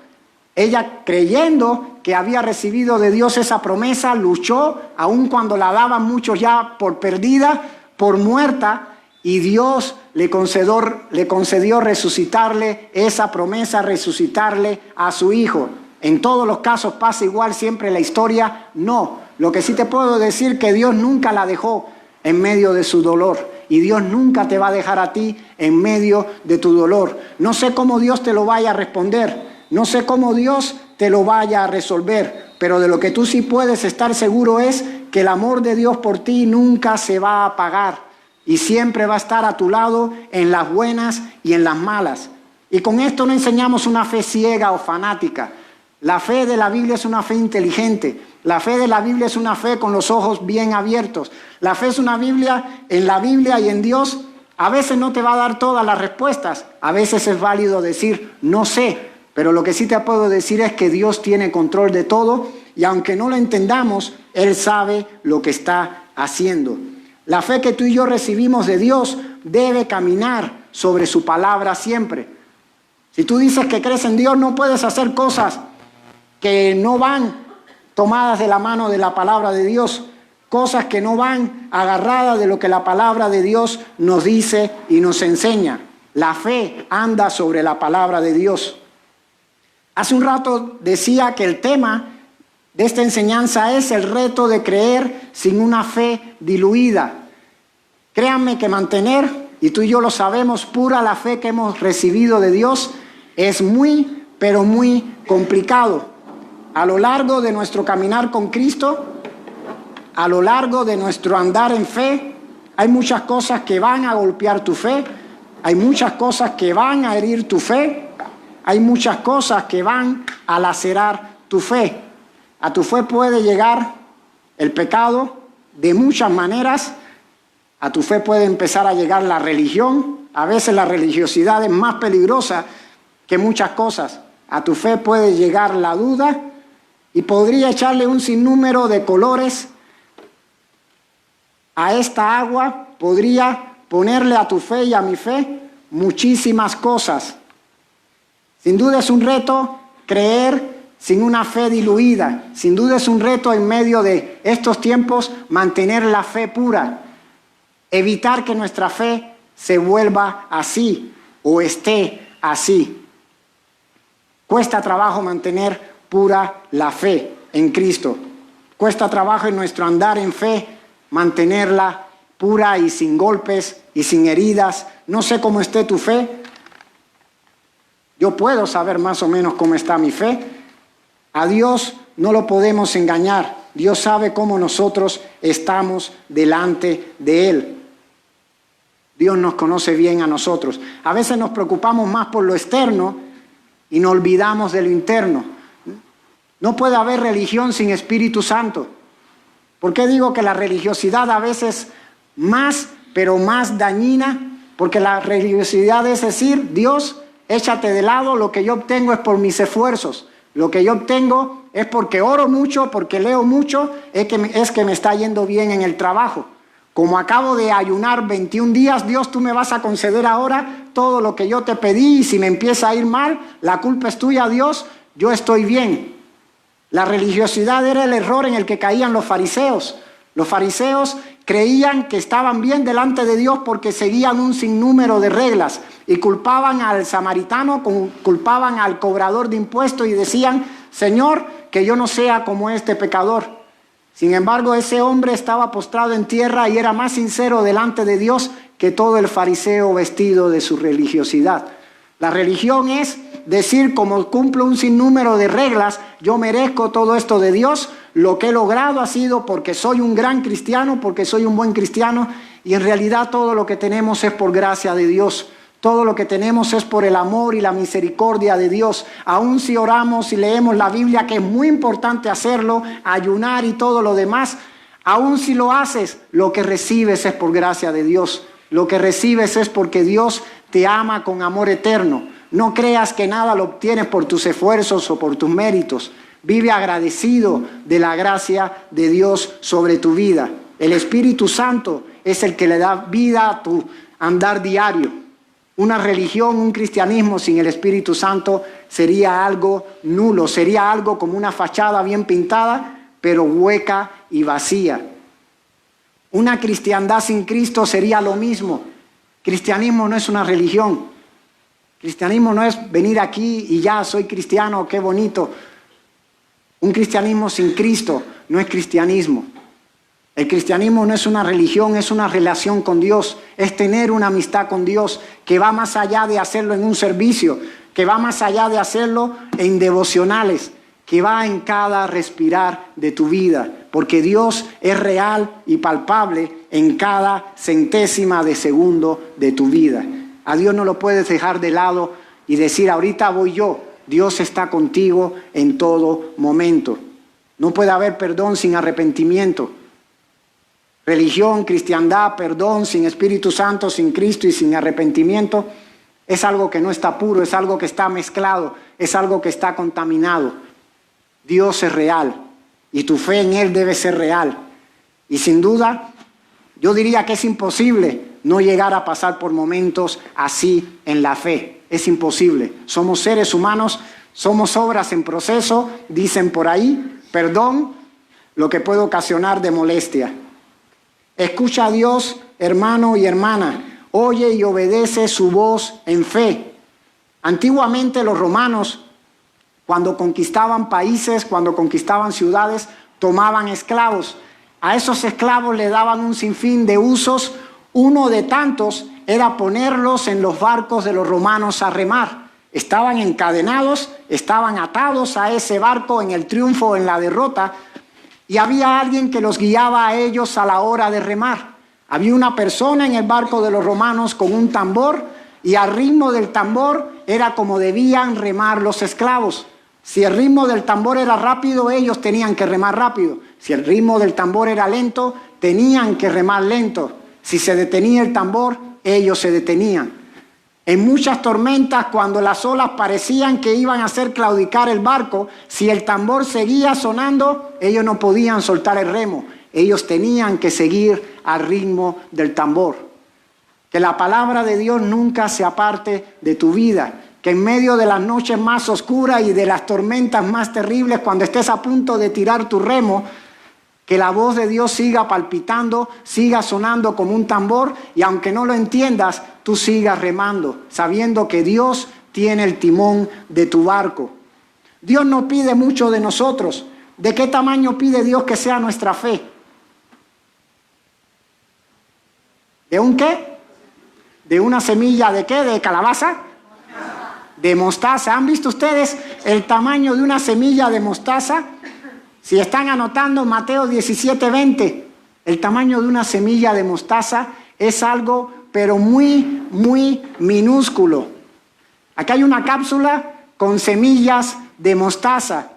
Ella, creyendo que había recibido de Dios esa promesa, luchó, aun cuando la daban muchos ya por perdida, por muerta, y Dios le concedió resucitarle esa promesa, resucitarle a su hijo. ¿En todos los casos pasa igual siempre la historia? No. Lo que sí te puedo decir que Dios nunca la dejó en medio de su dolor. Y Dios nunca te va a dejar a ti en medio de tu dolor. No sé cómo Dios te lo vaya a responder. No sé cómo Dios te lo vaya a resolver. Pero de lo que tú sí puedes estar seguro es que el amor de Dios por ti nunca se va a apagar. Y siempre va a estar a tu lado en las buenas y en las malas. Y con esto no enseñamos una fe ciega o fanática. La fe de la Biblia es una fe inteligente. La fe de la Biblia es una fe con los ojos bien abiertos. La fe es una Biblia en la Biblia y en Dios. A veces no te va a dar todas las respuestas. A veces es válido decir no sé. Pero lo que sí te puedo decir es que Dios tiene control de todo. Y aunque no lo entendamos, Él sabe lo que está haciendo. La fe que tú y yo recibimos de Dios debe caminar sobre su palabra siempre. Si tú dices que crees en Dios, no puedes hacer cosas que no van tomadas de la mano de la palabra de Dios, cosas que no van agarradas de lo que la palabra de Dios nos dice y nos enseña. La fe anda sobre la palabra de Dios. Hace un rato decía que el tema de esta enseñanza es el reto de creer sin una fe diluida. Créanme que mantener, y tú y yo lo sabemos, pura la fe que hemos recibido de Dios es muy, pero muy complicado. A lo largo de nuestro caminar con Cristo, a lo largo de nuestro andar en fe, hay muchas cosas que van a golpear tu fe, hay muchas cosas que van a herir tu fe, hay muchas cosas que van a lacerar tu fe. A tu fe puede llegar el pecado de muchas maneras, a tu fe puede empezar a llegar la religión, a veces la religiosidad es más peligrosa que muchas cosas. A tu fe puede llegar la duda, y podría echarle un sinnúmero de colores a esta agua, podría ponerle a tu fe y a mi fe muchísimas cosas. Sin duda es un reto creer sin una fe diluida. Sin duda es un reto en medio de estos tiempos mantener la fe pura. Evitar que nuestra fe se vuelva así o esté así. Cuesta trabajo mantener pura la fe en Cristo. Cuesta trabajo en nuestro andar en fe mantenerla pura y sin golpes y sin heridas. No sé cómo esté tu fe. Yo puedo saber más o menos cómo está mi fe. A Dios no lo podemos engañar. Dios sabe cómo nosotros estamos delante de Él. Dios nos conoce bien a nosotros. A veces nos preocupamos más por lo externo y nos olvidamos de lo interno. No puede haber religión sin Espíritu Santo. ¿Por qué digo que la religiosidad a veces más, pero más dañina? Porque la religiosidad es decir, Dios, échate de lado, lo que yo obtengo es por mis esfuerzos. Lo que yo obtengo es porque oro mucho, porque leo mucho, es que me está yendo bien en el trabajo. Como acabo de ayunar 21 días, Dios, tú me vas a conceder ahora todo lo que yo te pedí, y si me empieza a ir mal, la culpa es tuya, Dios, yo estoy bien. La religiosidad era el error en el que caían los fariseos. Los fariseos creían que estaban bien delante de Dios porque seguían un sinnúmero de reglas y culpaban al samaritano, culpaban al cobrador de impuestos y decían: Señor, que yo no sea como este pecador. Sin embargo, ese hombre estaba postrado en tierra y era más sincero delante de Dios que todo el fariseo vestido de su religiosidad. La religión es decir, como cumplo un sinnúmero de reglas, yo merezco todo esto de Dios. Lo que he logrado ha sido porque soy un gran cristiano, porque soy un buen cristiano, y en realidad todo lo que tenemos es por gracia de Dios. Todo lo que tenemos es por el amor y la misericordia de Dios. Aun si oramos y leemos la Biblia, que es muy importante hacerlo, ayunar y todo lo demás, aun si lo haces, lo que recibes es por gracia de Dios. Lo que recibes es porque Dios te ama con amor eterno. No creas que nada lo obtienes por tus esfuerzos o por tus méritos. Vive agradecido de la gracia de Dios sobre tu vida. El Espíritu Santo es el que le da vida a tu andar diario. Una religión, un cristianismo sin el Espíritu Santo sería algo nulo, sería algo como una fachada bien pintada, pero hueca y vacía. Una cristiandad sin Cristo sería lo mismo. Cristianismo no es una religión. Cristianismo no es venir aquí y ya soy cristiano, qué bonito. Un cristianismo sin Cristo no es cristianismo. El cristianismo no es una religión, es una relación con Dios, es tener una amistad con Dios que va más allá de hacerlo en un servicio, que va más allá de hacerlo en devocionales, que va en cada respirar de tu vida, porque Dios es real y palpable en cada centésima de segundo de tu vida. A Dios no lo puedes dejar de lado y decir, ahorita voy yo. Dios está contigo en todo momento. No puede haber perdón sin arrepentimiento. Religión, cristiandad, perdón sin Espíritu Santo, sin Cristo y sin arrepentimiento es algo que no está puro, es algo que está mezclado, es algo que está contaminado. Dios es real y tu fe en Él debe ser real. Y sin duda, yo diría que es imposible no llegar a pasar por momentos así en la fe. Es imposible. Somos seres humanos, somos obras en proceso, dicen por ahí. Perdón, lo que puede ocasionar de molestia. Escucha a Dios, hermano y hermana. Oye y obedece su voz en fe. Antiguamente los romanos, cuando conquistaban países, cuando conquistaban ciudades, tomaban esclavos. A esos esclavos le daban un sinfín de usos. Uno de tantos era ponerlos en los barcos de los romanos a remar. Estaban encadenados, estaban atados a ese barco en el triunfo o en la derrota, y había alguien que los guiaba a ellos a la hora de remar. Había una persona en el barco de los romanos con un tambor, y al ritmo del tambor era como debían remar los esclavos. Si el ritmo del tambor era rápido, ellos tenían que remar rápido. Si el ritmo del tambor era lento, tenían que remar lento. Si se detenía el tambor, ellos se detenían. En muchas tormentas, cuando las olas parecían que iban a hacer claudicar el barco, si el tambor seguía sonando, ellos no podían soltar el remo. Ellos tenían que seguir al ritmo del tambor. Que la palabra de Dios nunca se aparte de tu vida. Que en medio de las noches más oscuras y de las tormentas más terribles, cuando estés a punto de tirar tu remo, que la voz de Dios siga palpitando, siga sonando como un tambor, y aunque no lo entiendas, tú sigas remando, sabiendo que Dios tiene el timón de tu barco. Dios no pide mucho de nosotros. ¿De qué tamaño pide Dios que sea nuestra fe? ¿De un qué? ¿De una semilla de qué? ¿De calabaza? De mostaza. ¿Han visto ustedes el tamaño de una semilla de mostaza? Si están anotando Mateo 17:20, el tamaño de una semilla de mostaza es algo, pero muy, muy minúsculo. Acá hay una cápsula con semillas de mostaza.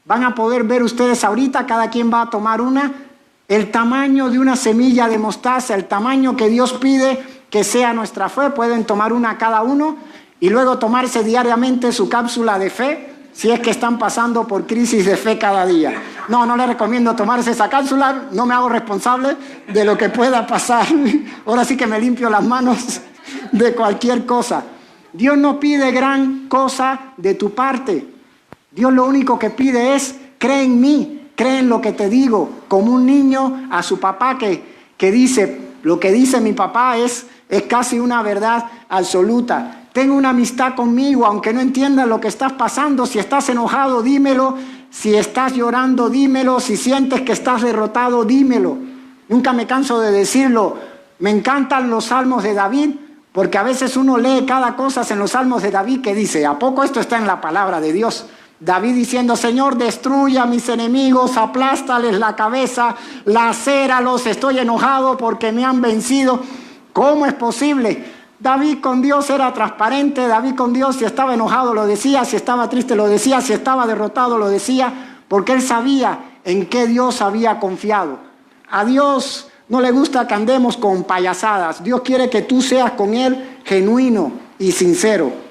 Van a poder ver ustedes ahorita, cada quien va a tomar una, el tamaño de una semilla de mostaza, el tamaño que Dios pide que sea nuestra fe. Pueden tomar una cada uno y luego tomarse diariamente su cápsula de fe, si es que están pasando por crisis de fe cada día. No les recomiendo tomarse esa cápsula, no me hago responsable de lo que pueda pasar. Ahora sí que me limpio las manos de cualquier cosa. Dios no pide gran cosa de tu parte. Dios lo único que pide es cree en mí, cree en lo que te digo, como un niño a su papá que dice, lo que dice mi papá es casi una verdad absoluta. Ten una amistad conmigo, aunque no entiendas lo que estás pasando. Si estás enojado, dímelo. Si estás llorando, dímelo. Si sientes que estás derrotado, dímelo. Nunca me canso de decirlo. Me encantan los salmos de David, porque a veces uno lee cada cosa en los salmos de David que dice, ¿a poco esto está en la palabra de Dios? David diciendo, Señor, destruye a mis enemigos, aplástales la cabeza, lacéralos, estoy enojado porque me han vencido. ¿Cómo es posible? David con Dios era transparente. David con Dios, si estaba enojado lo decía, si estaba triste lo decía, si estaba derrotado lo decía, porque él sabía en qué Dios había confiado. A Dios no le gusta que andemos con payasadas. Dios quiere que tú seas con Él genuino y sincero.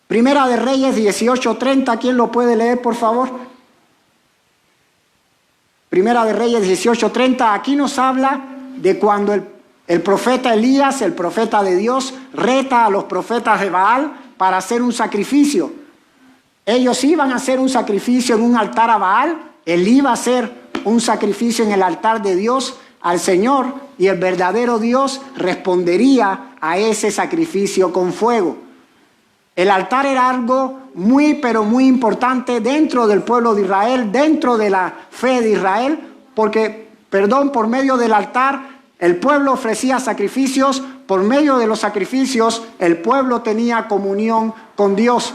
Primera de Reyes 18:30, ¿quién lo puede leer, por favor? Primera de Reyes 18:30, aquí nos habla de cuando el profeta Elías, el profeta de Dios, reta a los profetas de Baal para hacer un sacrificio. Ellos iban a hacer un sacrificio en un altar a Baal, él iba a hacer un sacrificio en el altar de Dios al Señor, y el verdadero Dios respondería a ese sacrificio con fuego. El altar era algo muy, pero muy importante dentro del pueblo de Israel, dentro de la fe de Israel, porque, por medio del altar el pueblo ofrecía sacrificios, por medio de los sacrificios el pueblo tenía comunión con Dios.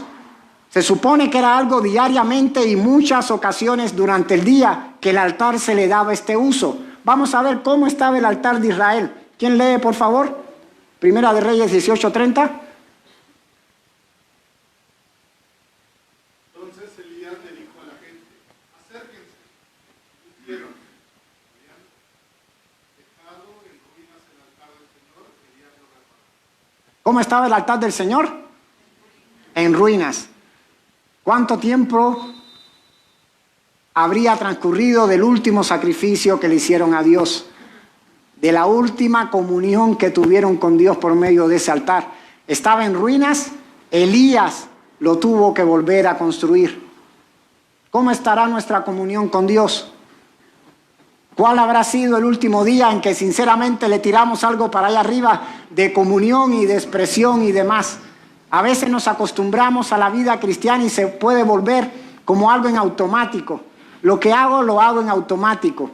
Se supone que era algo diariamente y muchas ocasiones durante el día que el altar se le daba este uso. Vamos a ver cómo estaba el altar de Israel. ¿Quién lee, por favor? Primera de Reyes 18:30. Entonces Elías le dijo a la gente, acérquense. Hicieron. Habían dejado en ruinas el altar del Señor, Elías lo reparó. ¿Cómo estaba el altar del Señor? En ruinas. ¿Cuánto tiempo habría transcurrido del último sacrificio que le hicieron a Dios? De la última comunión que tuvieron con Dios por medio de ese altar. Estaba en ruinas, Elías lo tuvo que volver a construir. ¿Cómo estará nuestra comunión con Dios? ¿Cuál habrá sido el último día en que sinceramente le tiramos algo para allá arriba de comunión y de expresión y demás? A veces nos acostumbramos a la vida cristiana y se puede volver como algo en automático. Lo que hago, lo hago en automático.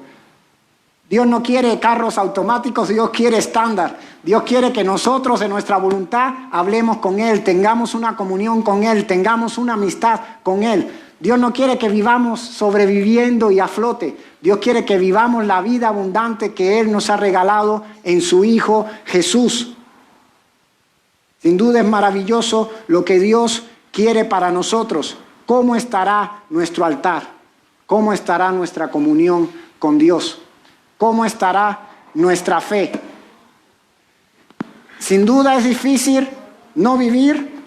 Dios no quiere carros automáticos, Dios quiere estándar. Dios quiere que nosotros en nuestra voluntad hablemos con Él, tengamos una comunión con Él, tengamos una amistad con Él. Dios no quiere que vivamos sobreviviendo y a flote. Dios quiere que vivamos la vida abundante que Él nos ha regalado en su Hijo Jesús. Sin duda es maravilloso lo que Dios quiere para nosotros. ¿Cómo estará nuestro altar? ¿Cómo estará nuestra comunión con Dios? ¿Cómo estará nuestra fe? Sin duda es difícil no vivir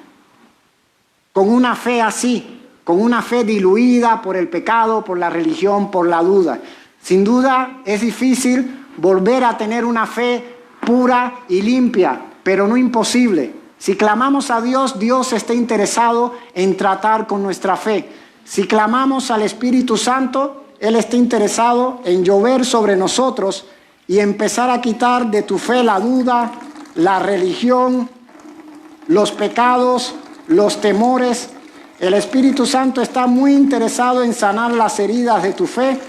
con una fe así, con una fe diluida por el pecado, por la religión, por la duda. Sin duda es difícil volver a tener una fe pura y limpia, pero no imposible. Si clamamos a Dios, Dios está interesado en tratar con nuestra fe. Si clamamos al Espíritu Santo, Él está interesado en llover sobre nosotros y empezar a quitar de tu fe la duda, la religión, los pecados, los temores. El Espíritu Santo está muy interesado en sanar las heridas de tu fe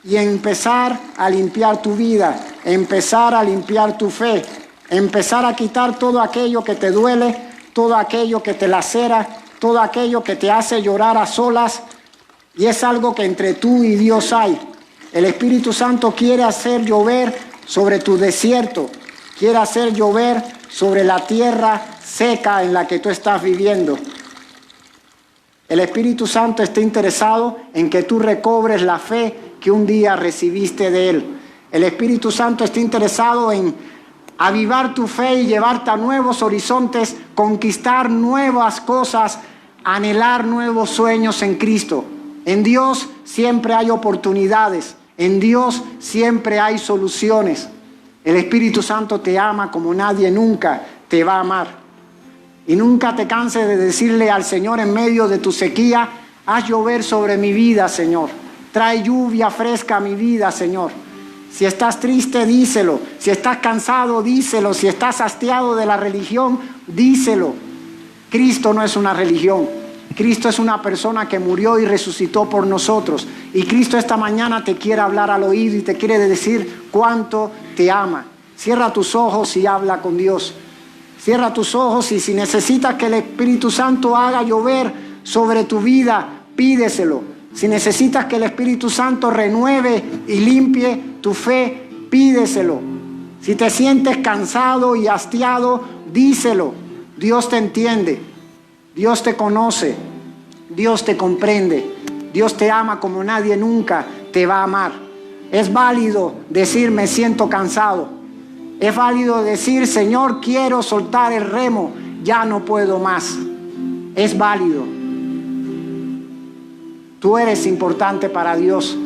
y empezar a limpiar tu vida, empezar a limpiar tu fe. Empezar a quitar todo aquello que te duele, todo aquello que te lacera, todo aquello que te hace llorar a solas. Y es algo que entre tú y Dios hay. El Espíritu Santo quiere hacer llover sobre tu desierto. Quiere hacer llover sobre la tierra seca en la que tú estás viviendo. El Espíritu Santo está interesado en que tú recobres la fe que un día recibiste de Él. El Espíritu Santo está interesado en avivar tu fe y llevarte a nuevos horizontes, conquistar nuevas cosas, anhelar nuevos sueños en Cristo. En Dios siempre hay oportunidades, en Dios siempre hay soluciones. El Espíritu Santo te ama como nadie nunca te va a amar. Y nunca te canses de decirle al Señor en medio de tu sequía, Haz llover sobre mi vida, Señor. Trae lluvia fresca a mi vida, Señor. Si estás triste, díselo. Si estás cansado, díselo. Si estás hastiado de la religión, díselo. Cristo no es una religión. Cristo es una persona que murió y resucitó por nosotros. Y Cristo esta mañana te quiere hablar al oído y te quiere decir cuánto te ama. Cierra tus ojos y habla con Dios. Cierra tus ojos y si necesitas que el Espíritu Santo haga llover sobre tu vida, pídeselo. Si necesitas que el Espíritu Santo renueve y limpie tu fe, pídeselo. Si te sientes cansado y hastiado, díselo. Dios te entiende, Dios te conoce, Dios te comprende, Dios te ama como nadie nunca te va a amar. Es válido decir me siento cansado. Es válido decir Señor, quiero soltar el remo, ya no puedo más. Es válido. Tú eres importante para Dios.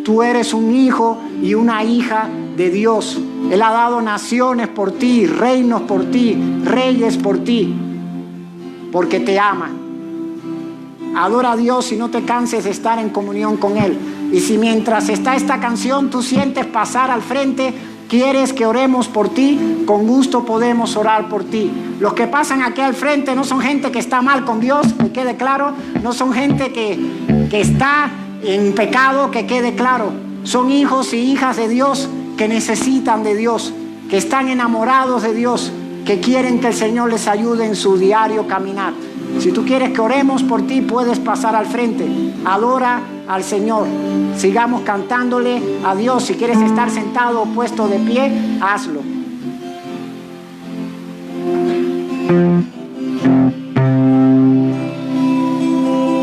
Tú eres un hijo y una hija de Dios. Él ha dado naciones por ti, reinos por ti, reyes por ti, porque te ama. Adora a Dios y no te canses de estar en comunión con Él. Y si mientras está esta canción tú sientes pasar al frente, quieres que oremos por ti, con gusto podemos orar por ti. Los que pasan aquí al frente no son gente que está mal con Dios, que quede claro. No son gente que está en pecado, que quede claro. Son hijos y hijas de Dios que necesitan de Dios, que están enamorados de Dios, que quieren que el Señor les ayude en su diario caminar. Si tú quieres que oremos por ti, puedes pasar al frente. Adora al Señor. Sigamos cantándole a Dios. Si quieres estar sentado o puesto de pie, hazlo.